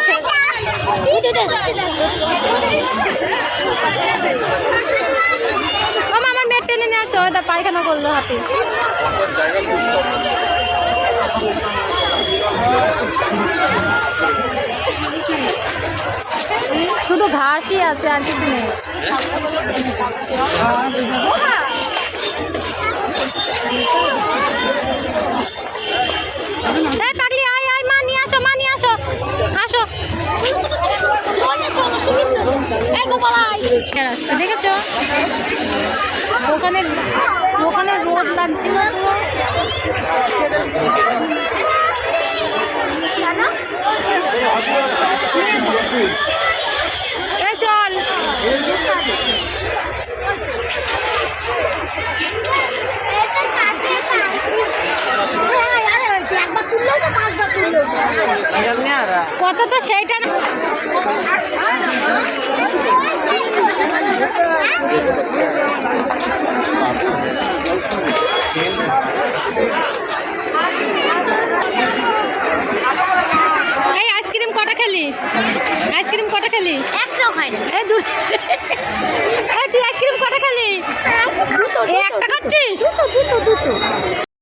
আছে মামা আমার মেয়ে টেনে নিয়ে আসো ওটা পায়খানা করলো হাতে শুধু ঘাসই আছে আর কিছু নেই পাগলি আয় আয় মা নিয়ে আসো আসো দেখেছ ওখানে ওখানে রোদ লাগছিল চল কত তো সেইটা না এই আইসক্রিম কটা খেলি একটাও খাই না এই দূর এই তুই আইসক্রিম কটা খেলি একটা খাচ্ছিস দুটো